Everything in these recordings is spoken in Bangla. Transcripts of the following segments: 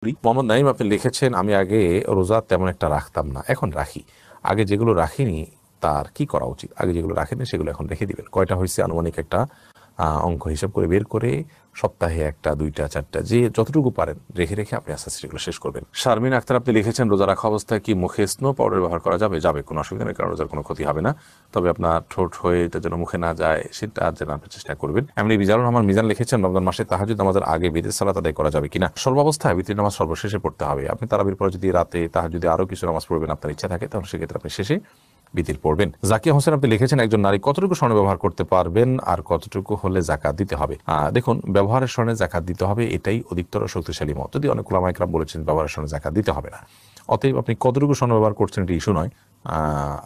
মোহাম্মদ নাইম আপনি লিখেছেন, আমি আগে রোজা তেমন একটা রাখতাম না, এখন রাখি। আগে যেগুলো রাখিনি তার কি করা উচিত? আগে যেগুলো রাখেনি সেগুলো এখন রেখে দিবেন। কয়টা হয়েছে আনুমানিক একটা অঙ্ক হিসাব করে বের করে সপ্তাহে একটা, দুইটা, চারটা, যে যতটুকু পারেন রেখে রেখে আপনি আস্তে আস্তে সেগুলো শেষ করবেন। শারমিন আক্তার আপনি লিখেছেন, রোজা রাখা অবস্থায় কি মুখে স্নো পাউডার ব্যবহার করা যাবে? যাবে, কোনো অসুবিধা নেই, কারণ রোজার কোনো ক্ষতি হবে না। তবে আপনার ঠোঁট হয়ে এটা যেন মুখে না যায় সেটা যেন আপনি চেষ্টা করবেন। এমনি মিজানুর রহমান মিজান লিখেছেন, রমজান মাসে তাহাজ্জুদ নামাজের আগে বিদের সালাত আদায় করা যাবে কিনা? সর্বাবস্থায় বিতির নামাজ সর্বশেষে পড়তে হবে। আপনি তারাবির পরে যদি রাতে তাহাজ্জুদে আরো কিছু নামাজ পড়বেন আপনার ইচ্ছা থাকে, তাহলে সেক্ষেত্রে আপনি শেষে বিতির পড়বেন। জাকিয়া হোসেন আপনি লিখেছেন, একজন নারী কতটুকু স্বর্ণ ব্যবহার করতে পারবেন আর কতটুকু হলে যাকাত দিতে হবে? দেখুন, ব্যবহারের স্বর্ণে যাকাত দিতে হবে, এটাই অধিকতর শক্তিশালী মত। যদি অনেক উলামা ইকরাম বলেছেন ব্যবহারের স্বর্ণে যাকাত দিতে হবে না। অতএব আপনি কতটুকু স্বর্ণ ব্যবহার করছেন এটা ইস্যু নয়।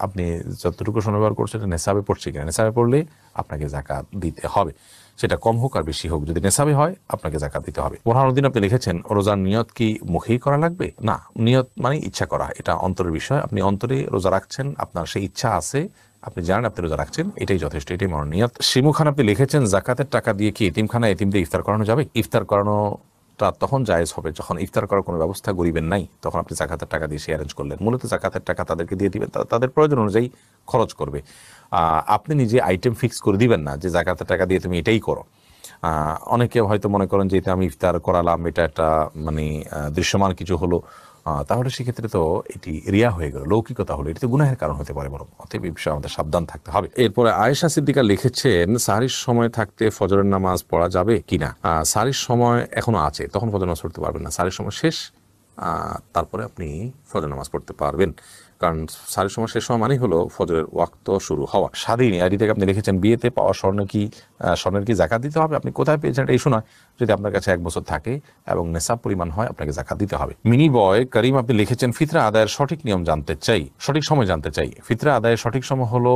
আপনি যতটুকু স্বর্ণ ব্যবহার করছেন এটা নেশাবে পড়ছে কিনা, নেশাবে পড়লে আপনাকে যাকাত দিতে হবে, সেটা কম হোক আর বেশি হোক, যদি নেশাবে হয় আপনাকে যাকাত দিতে হবে। বোরহানুদ্দিন আপনি লিখেছেন, রোজার নিয়ত কি মুখেই করা লাগবে? না, নিয়ত মানে ইচ্ছা করা, এটা অন্তরের বিষয়। আপনি অন্তরে রোজা রাখছেন, আপনার সেই ইচ্ছা আছে, আপনি জানেন আপনি রোজা রাখছেন, এটাই যথেষ্ট, এটাই মনোনিয়ত। শিমু খান আপনি লিখেছেন, জাকাতের টাকা দিয়ে কি এতিমখানা এতিমদের ইফতার করানো যাবে? ইফতার করানোটা তখন জায়েজ হবে যখন ইফতার করার কোনো ব্যবস্থা গরিবের নাই, তখন আপনি জাকাতের টাকা দিয়ে সে অ্যারেঞ্জ করলেন। মূলত জাকাতের টাকা তাদেরকে দিয়ে দিবেন, তাদের প্রয়োজন অনুযায়ী খরচ করবে। আপনি নিজে আইটেম ফিক্স করে দিবেন না যে জাকাতের টাকা দিয়ে তুমি এটাই করো। অনেকে হয়তো মনে করেন যে এটা আমি ইফতার করালাম, এটা একটা মানে দৃশ্যমান কিছু হলো, তাহলে সেক্ষেত্রে তো এটি রিয়া হয়ে গেল, লৌকিকতা হলো, এটি তো গুনাহের কারণ হতে পারে বরং। অতএব এই বিষয়ে আমাদের সাবধান থাকতে হবে। এরপরে আয়েশা সিদ্দিকা লিখেছেন, সাহরির সময় থাকতে ফজরের নামাজ পড়া যাবে কিনা? সাহরির সময় এখনো আছে, তখন ফজর নামাজ পড়তে পারবেন না। সাহরির সময় শেষ, তারপরে আপনি ফজর নামাজ পড়তে পারবেন, কারণ সাহরির সময় শেষ হওয়া মানেই হলো ফজরের ওয়াক্ত শুরু হওয়া। স্বাধীনী আইডি থেকে আপনি লিখেছেন, বিয়েতে পাওয়া স্বর্ণের কি যাকাত দিতে হবে? আপনি কোথায় পেয়েছেন এটা ইস্যু নয়, যদি আপনার কাছে 1 বছর থাকে এবং নেশাব পরিমাণ হয় আপনাকে যাকাত দিতে হবে। মিনি বয় করিম আপনি লিখেছেন, ফিতরা আদায়ের সঠিক নিয়ম জানতে চাই, সঠিক সময় জানতে চাই। ফিতরা আদায়ের সঠিক সময় হলো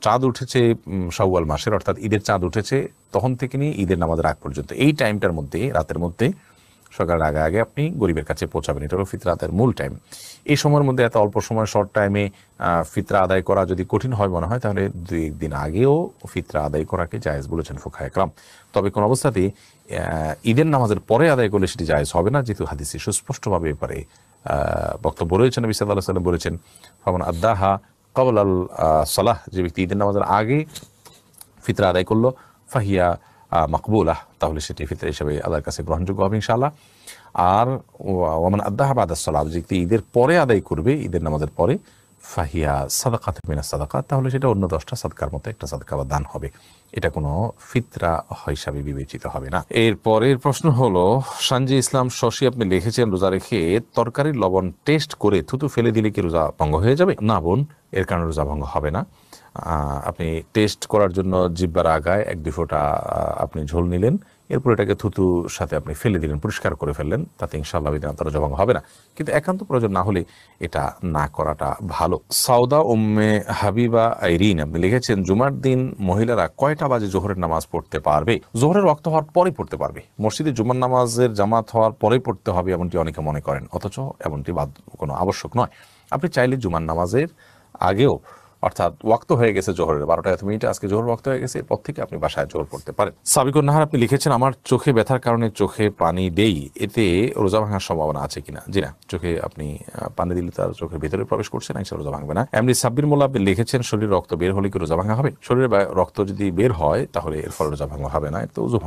চাঁদ উঠেছে শাওয়াল মাসের, অর্থাৎ ঈদের চাঁদ উঠেছে তখন থেকে নিয়ে ঈদের নামাজের আগ পর্যন্ত, এই টাইমটার মধ্যে, রাতের মধ্যে, সকালের আগে আগে আপনি গরিবের কাছে পৌঁছাবেন। এটা হলো ফিতরা আদায়ের মূল টাইম। এই সময়ের মধ্যে এত অল্প সময়, শর্ট টাইমে ফিতরা আদায় করা যদি কঠিন হয় মনে হয়, তাহলে 2-1 দিন আগেও ফিতরা আদায় করাকে জায়েজ বলেছেন ফুকাহায়ে কেরাম। তবে কোন অবস্থাতেই ঈদের নামাজের পরে আদায় করলে সেটি জায়েজ হবে না, যেহেতু হাদিসে সুস্পষ্টভাবে এবারে বক্তব্য রয়েছেন। নবী সাল্লাল্লাহু আলাইহি ওয়াসাল্লাম বলেছেন, ফামান আদ্দাহা ক্বাবলা আল সালাহ, যে ব্যক্তি ঈদের নামাজের আগে ফিতরা আদায় করলো, ফাহিয়া মাকবুলাহ, তাহলে সেটি ফিতরা হিসেবে আল্লাহর কাছে গ্রহণযোগ্য হবে ইনশাআল্লাহ। আর ওয়ামান আদ্দাহা বাদা সালাহ, যে ব্যক্তি ঈদের পরে আদায় করবে, ঈদের নামাজের পরে, ফাহিয়া সাদাকাত মিনাস সাদাকাত, তাহলে সেটা অন্য 10টা সাদকার মতো একটা সাদকা বা দান হবে, এটা কোনো ফিতরা হিসাবে বিবেচিত হবে না। এর পরের প্রশ্ন হলো, সানজি ইসলাম শশী আপনি লিখেছেন, রোজা রেখে তরকারির লবণ টেস্ট করে থুতু ফেলে দিলে কি রোজা ভঙ্গ হয়ে যাবে? না বোন, এর কারণে রোজা ভঙ্গ হবে না। আপনি টেস্ট করার জন্য জিহ্বার আগায় 1-2 ফোঁটা আপনি ঝোল নিলেন, এরপর এটাকে থুতুর সাথে আপনি ফেলে দিলেন, পরিষ্কার করে ফেললেন, তাতে ইনশাআল্লাহ আপনার রোজা ভঙ্গ হবে না। কিন্তু একান্ত প্রয়োজন না হলে এটা না করাটা ভালো। সাউদা উম্মে হাবিবা আইরিন আপনি লিখেছেন, জুমার দিন মহিলারা কয়টা বাজে জোহরের নামাজ পড়তে পারবে? জোহরের ওয়াক্ত হওয়ার পরে পড়তে পারবে। মসজিদে জুমার নামাজের জামাত হওয়ার পরে পড়তে হবে এমনটি অনেকে মনে করেন, অথচ এমনটি কোনো আবশ্যক নয়। আপনি চাইলে জুমার নামাজের আগেও, অর্থাৎ ওয়াক্ত হয়ে গেছে জোহরের 12টা 1 মিনিটে, আজকে জোহর ওয়াক্ত হয়ে গেছে, এরপর থেকে আপনি বাসায় জোহর পড়তে পারেন। সাবিকুর নাহার আপনি লিখেছেন, আমার চোখে ব্যথার কারণে চোখে পানি দেই, এতে রোজা ভাঙার সম্ভাবনা আছে কিনা? জি না, চোখে আপনি পানি দিলে তার চোখের ভিতরে প্রবেশ করছে না, রোজা ভাঙবে না। এমনি সাব্বির মোল্লা আপনি লিখেছেন, শরীরে রক্ত বের হলে কি রোজা ভাঙা হবে? শরীরে রক্ত যদি বের হয় তাহলে এর ফলে রোজা ভাঙা হবে না, এর তো ওযু